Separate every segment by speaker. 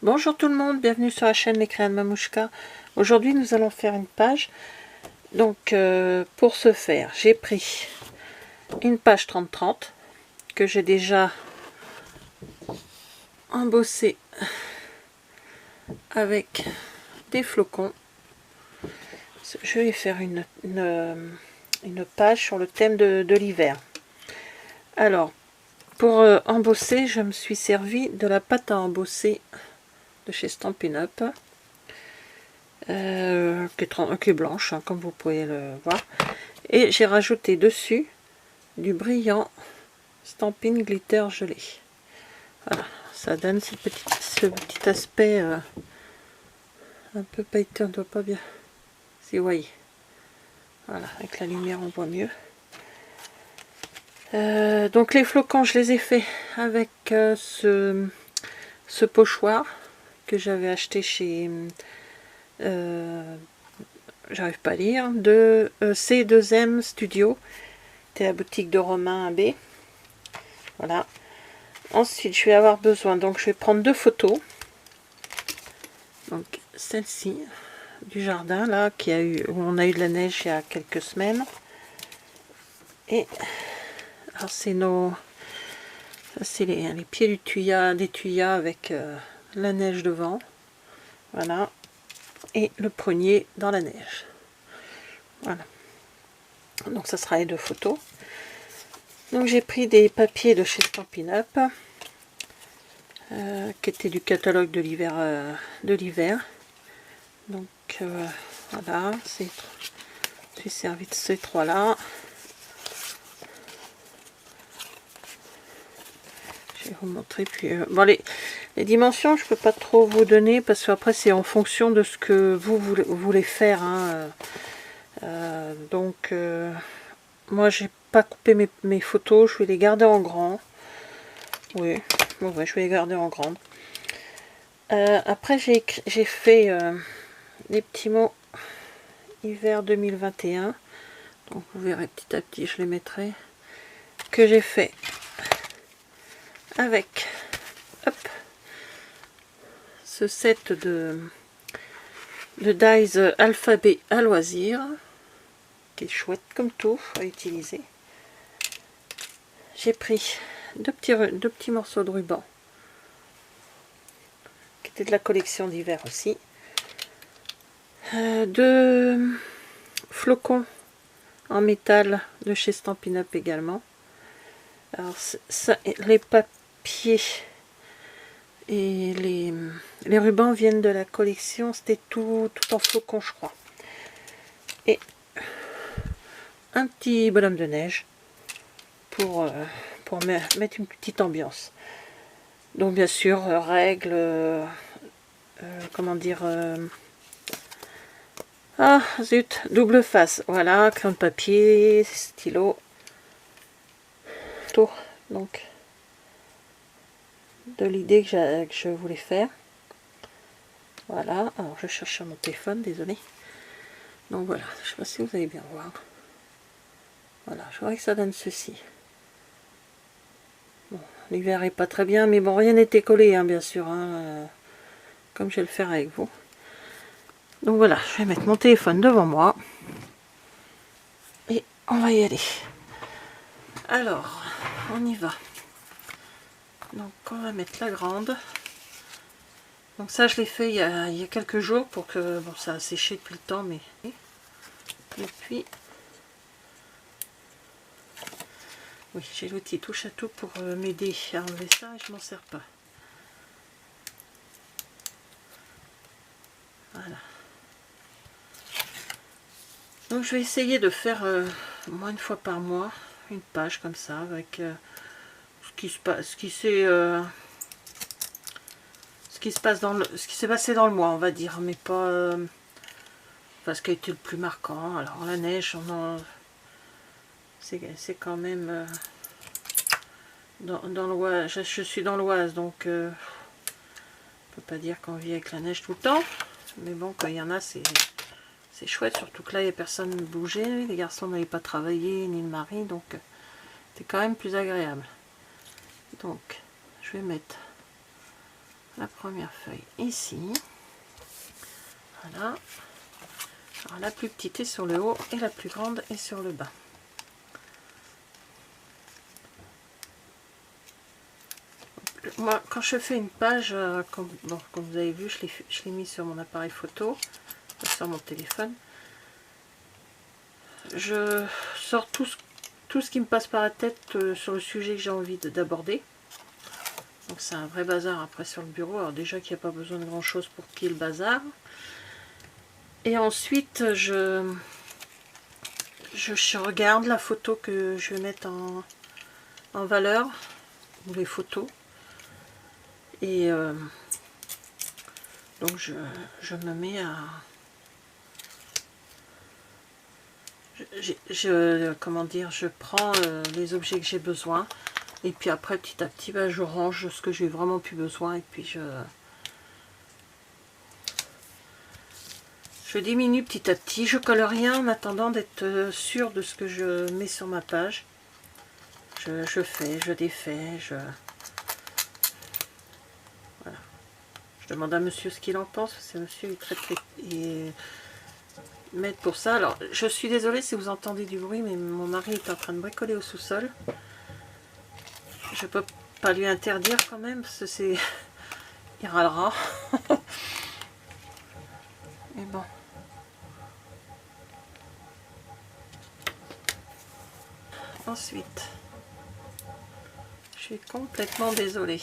Speaker 1: Bonjour tout le monde, bienvenue sur la chaîne Les Créas de Mamouchka. Aujourd'hui nous allons faire une page. Donc pour ce faire, j'ai pris une page 30-30 que j'ai déjà embossée avec des flocons. Je vais faire une page sur le thème de l'hiver. Alors pour embosser, je me suis servi de la pâte à embosser de chez Stampin' Up. Qui est blanche, hein, comme vous pouvez le voir, et j'ai rajouté dessus du brillant Stampin' Glitter gelé. Voilà, ça donne ce petit aspect un peu pailleté. On ne doit pas bien, si vous voyez, voilà, avec la lumière on voit mieux. Donc les flocons, je les ai fait avec ce pochoir que j'avais acheté chez j'arrive pas à lire, de C2M Studio. C'était la boutique de Romain AB. Voilà. Ensuite, je vais avoir besoin, donc je vais prendre deux photos. Donc celle-ci du jardin là, où on a eu de la neige il y a quelques semaines. Et alors c'est les pieds du tuya, des tuyas avec la neige devant. Voilà. Et le prunier dans la neige. Voilà. Donc ça sera les deux photos. Donc j'ai pris des papiers de chez Stampin' Up, qui était du catalogue de l'hiver. Donc voilà, j'ai servi de ces trois là. Je vais vous montrer. Puis bon, les dimensions je peux pas trop vous donner parce qu'après c'est en fonction de ce que vous voulez faire, hein. Donc moi j'ai pas coupé mes photos, je vais les garder en grand. Oui, bon, ouais, je vais les garder en grande. Après j'ai fait des petits mots hiver 2021. Donc vous verrez petit à petit, je les mettrai. Que j'ai fait avec ce set de dies alphabet à loisir, qui est chouette comme tout à utiliser. J'ai pris deux petits morceaux de ruban qui étaient de la collection d'hiver aussi, deux flocons en métal de chez Stampin' Up également. Alors ça, les papiers et les rubans viennent de la collection, c'était tout en flocons je crois. Et un petit bonhomme de neige pour mettre une petite ambiance. Donc bien sûr, règles, comment dire, ah zut, double face, voilà, crayon de papier, stylo, tour, donc de l'idée que je voulais faire. Voilà, alors je cherche sur mon téléphone, désolé. Donc voilà, je sais pas si vous allez bien voir. Voilà, je voudrais que ça donne ceci. Bon, l'hiver est pas très bien, mais bon, rien n'était collé, hein, bien sûr, hein, comme je vais le faire avec vous. Donc voilà, je vais mettre mon téléphone devant moi. Et on va y aller. Alors, on y va. Donc on va mettre la grande. Donc ça je l'ai fait il y a quelques jours pour que, bon, ça a séché depuis le temps, mais... Et puis... Oui, j'ai l'outil touche à tout pour m'aider à enlever ça et je m'en sers pas. Voilà. Donc je vais essayer de faire au moins une fois par mois une page comme ça avec ce qui s'est passé dans le mois, on va dire, mais pas ce qui a été le plus marquant. Alors la neige, c'est quand même dans l'Oise. Je suis dans l'Oise, donc on peut pas dire qu'on vit avec la neige tout le temps, mais bon, quand il y en a, c'est chouette, surtout que là il n'y a personne de bouger, les garçons n'avaient pas travaillé, ni le mari, donc c'est quand même plus agréable. Donc je vais mettre la première feuille ici. Voilà. Alors, la plus petite est sur le haut et la plus grande est sur le bas. Moi, quand je fais une page, comme vous avez vu, je l'ai mis sur mon appareil photo, sur mon téléphone. Je sors tout ce qui me passe par la tête sur le sujet que j'ai envie d'aborder. Donc c'est un vrai bazar après sur le bureau. Alors déjà qu'il n'y a pas besoin de grand chose pour qu'il y ait le bazar. Et ensuite je regarde la photo que je vais mettre en valeur, ou les photos. Et donc je me mets à... comment dire, je prends les objets que j'ai besoin. Et puis après, petit à petit, je range ce que j'ai vraiment plus besoin. Et puis je diminue petit à petit. Je colle rien en attendant d'être sûre de ce que je mets sur ma page. Je fais, je défais, voilà. Je demande à monsieur ce qu'il en pense. C'est monsieur, il m'aide pour ça. Alors, je suis désolée si vous entendez du bruit, mais mon mari est en train de bricoler au sous-sol. Je peux pas lui interdire quand même, parce que c'est... il râlera. Mais bon. Ensuite, je suis complètement désolée.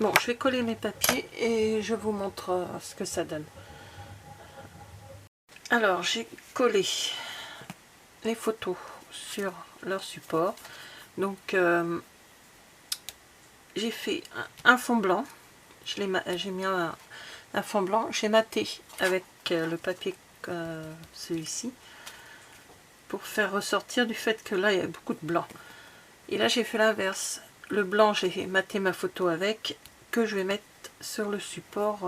Speaker 1: Bon, je vais coller mes papiers et je vous montre ce que ça donne. Alors, j'ai collé les photos sur leur support. Donc, j'ai fait un fond blanc. J'ai mis un fond blanc. J'ai maté avec le papier celui-ci pour faire ressortir du fait que là, il y a beaucoup de blanc. Et là, j'ai fait l'inverse. Le blanc, j'ai maté ma photo avec, que je vais mettre sur le support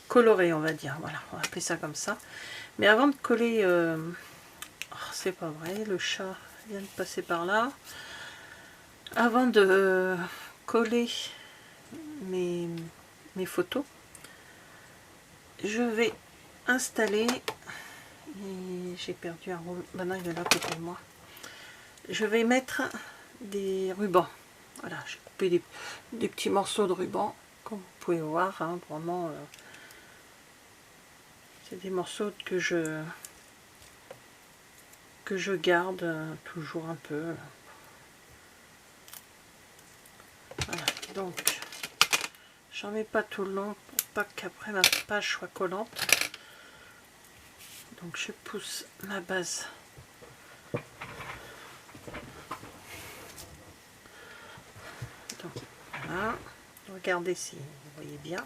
Speaker 1: coloré, on va dire. Voilà, on va appeler ça comme ça. Mais avant de coller... oh, c'est pas vrai, le chat vient de passer par là. Avant de coller mes photos, je vais installer... J'ai perdu un rouleau. Maintenant, il est là à côté de moi. Je vais mettre des rubans. Voilà, j'ai coupé des petits morceaux de ruban, comme vous pouvez voir, hein, vraiment, c'est des morceaux que je garde toujours un peu. Voilà, donc, j'en mets pas tout le long pour pas qu'après ma page soit collante. Donc, je pousse ma base. Donc, voilà, regardez si vous voyez bien.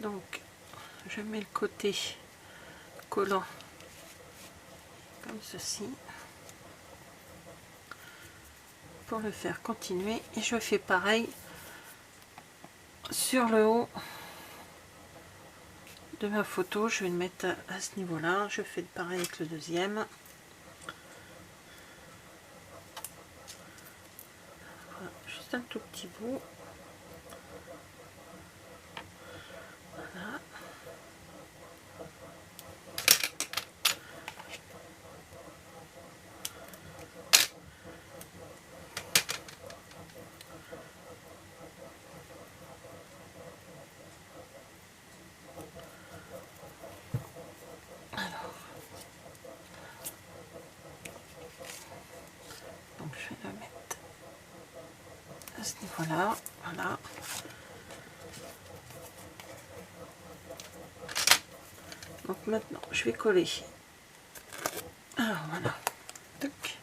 Speaker 1: Donc, je mets le côté collant comme ceci pour le faire continuer, et je fais pareil sur le haut de ma photo. Je vais le mettre à ce niveau là. Je fais pareil avec le deuxième. Voilà, juste un tout petit bout. Voilà. Donc je vais le mettre à ce niveau-là. Voilà. Donc maintenant, je vais coller. Alors voilà. Tac.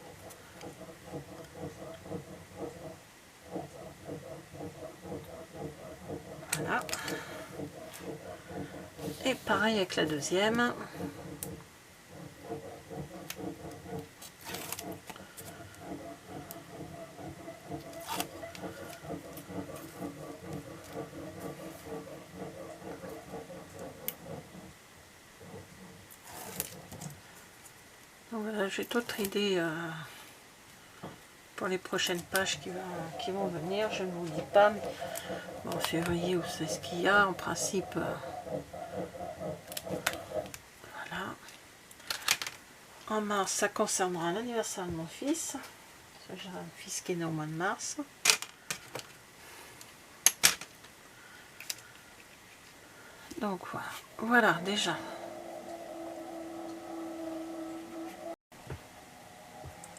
Speaker 1: Et pareil avec la deuxième. Voilà, j'ai d'autres idées pour les prochaines pages qui vont venir. Je ne vous dis pas. Bon, en février, vous savez ce qu'il y a. En principe, voilà. En mars, ça concernera l'anniversaire de mon fils. J'ai un fils qui est né au mois de mars. Donc voilà, voilà déjà.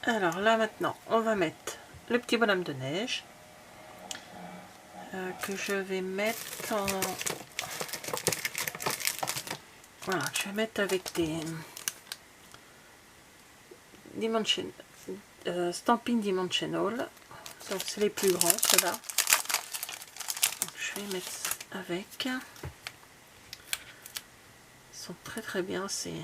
Speaker 1: Alors là maintenant, on va mettre le petit bonhomme de neige que je vais mettre en... Voilà, je vais mettre avec des Dimension, Stamping Dimensional. Donc c'est les plus grands, ceux-là. Je vais mettre avec. Ils sont très très bien. C'est...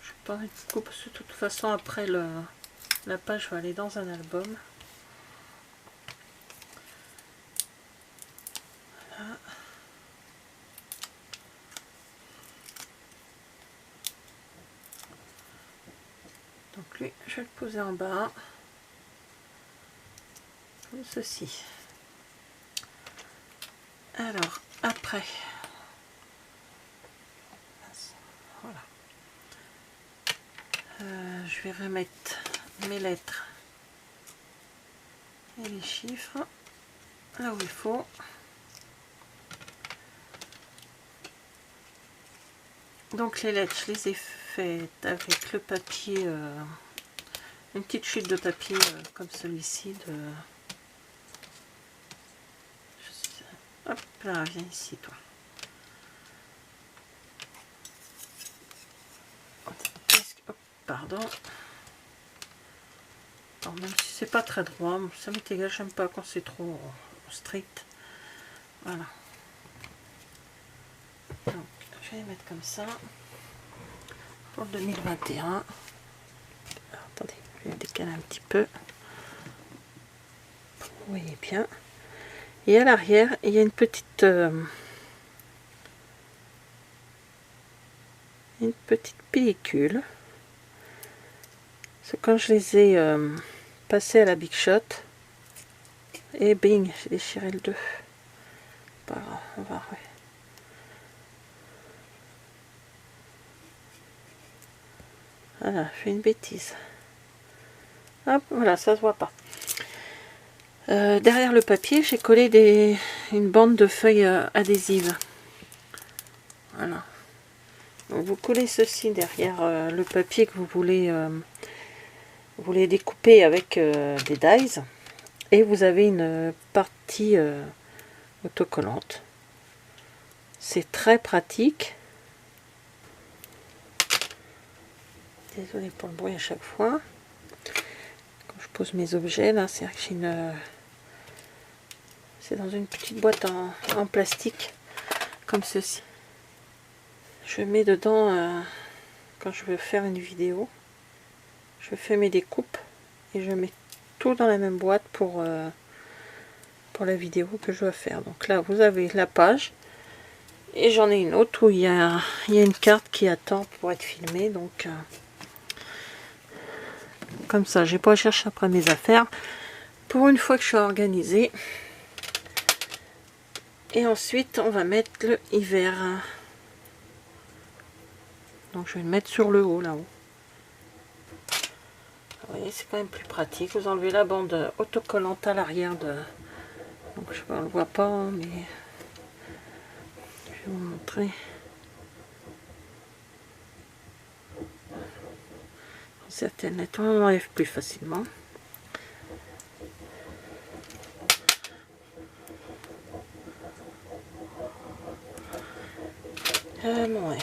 Speaker 1: Je pas envie de couper parce que de toute façon après la page va aller dans un album. Voilà. Donc lui, je vais le poser en bas. Comme ceci. Alors après, voilà. Je vais remettre mes lettres et les chiffres là où il faut. Donc les lettres, je les ai faites avec le papier, une petite chute de papier comme celui-ci de... Hop là, viens ici toi. Hop, pardon. Alors, même si c'est pas très droit, ça m'est égal, j'aime pas quand c'est trop strict. Voilà. Donc je vais les mettre comme ça pour le 2021. Alors, attendez, je vais décaler un petit peu. Vous voyez bien. Et à l'arrière, il y a une petite pellicule. C'est quand je les ai passés à la Big Shot. Et bing, j'ai déchiré le 2. Pas grave, on va remettre. Voilà, je fais une bêtise. Hop, voilà, ça se voit pas. Derrière le papier, j'ai collé une bande de feuilles adhésives. Voilà. Donc vous collez ceci derrière le papier que vous voulez découper avec des dies. Et vous avez une partie autocollante. C'est très pratique. Désolée pour le bruit à chaque fois. Quand je pose mes objets, là, c'est vrai que j'ai une... C'est dans une petite boîte en plastique, comme ceci. Je mets dedans, quand je veux faire une vidéo, je fais mes découpes et je mets tout dans la même boîte pour la vidéo que je veux faire. Donc là, vous avez la page. Et j'en ai une autre où il y a une carte qui attend pour être filmée. Donc, comme ça, j'ai pas à chercher après mes affaires. Pour une fois que je suis organisée. Et ensuite, on va mettre le hiver. Donc, je vais le mettre sur le haut, là-haut. Vous voyez, c'est quand même plus pratique. Vous enlevez la bande autocollante à l'arrière de... Donc, je sais pas, on le voit pas, mais... Je vais vous montrer. Certaines lettres, on enlève plus facilement. Mon R.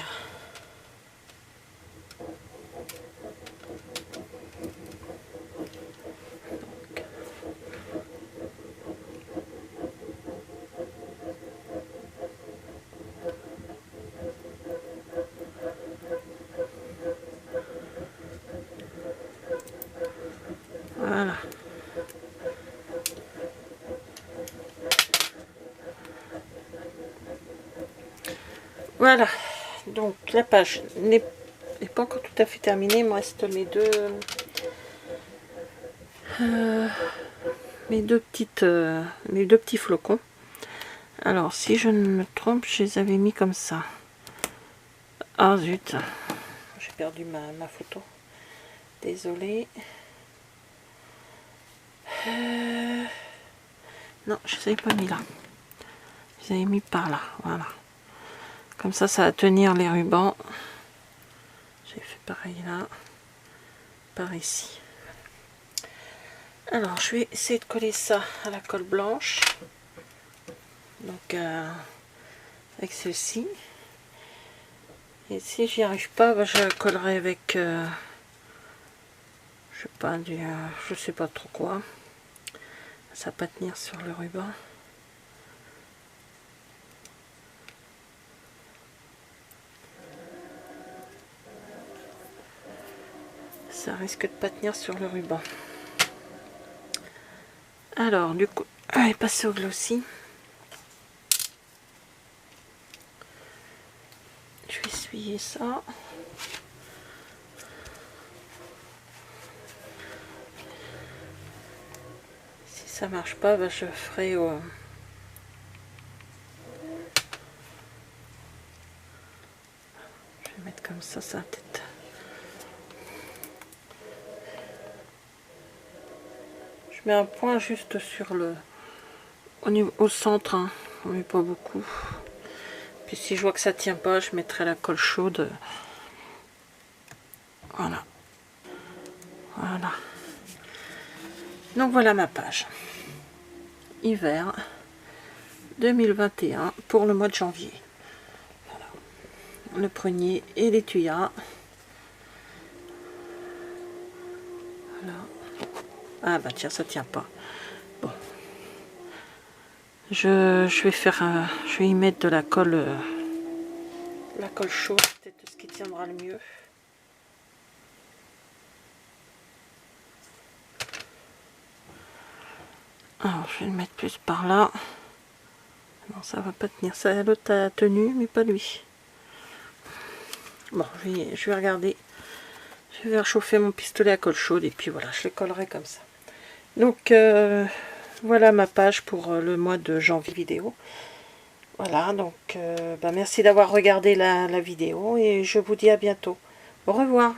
Speaker 2: Voilà, donc la page n'est pas encore tout à fait terminée. Il me reste mes deux petits flocons. Alors si je ne me trompe, je les avais mis comme ça. Ah zut, j'ai perdu ma photo. Désolée. Non, je ne les avais pas mis là. Je les avais mis par là, voilà. Comme ça, ça va tenir les rubans. J'ai fait pareil là, par ici. Alors, je vais essayer de coller ça à la colle blanche. Donc, avec celle-ci. Et si j'y arrive pas, bah, je collerai avec, je sais pas, je sais pas trop quoi. Ça va pas tenir sur le ruban. Ça risque de pas tenir sur le ruban. Alors, du coup, je vais passer au glossy. Je vais essuyer ça. Si ça marche pas, bah, je ferai je vais mettre comme ça sa tête. Je mets un point juste sur au centre, hein. On met pas beaucoup. Puis si je vois que ça tient pas, je mettrai la colle chaude. Voilà. Voilà. Donc voilà ma page. Hiver 2021 pour le mois de janvier. Voilà. Le prunier et l'étuyat. Voilà. Ah bah tiens, ça tient pas. Bon. Je vais y mettre de la colle chaude, peut-être ce qui tiendra le mieux. Alors je vais le mettre plus par là. Non, ça va pas tenir. Ça, l'autre a tenu, mais pas lui. Bon, je vais regarder. Je vais réchauffer mon pistolet à colle chaude et puis voilà, je les collerai comme ça. Donc voilà ma page pour le mois de janvier vidéo. Voilà, donc bah, merci d'avoir regardé la vidéo et je vous dis à bientôt. Au revoir.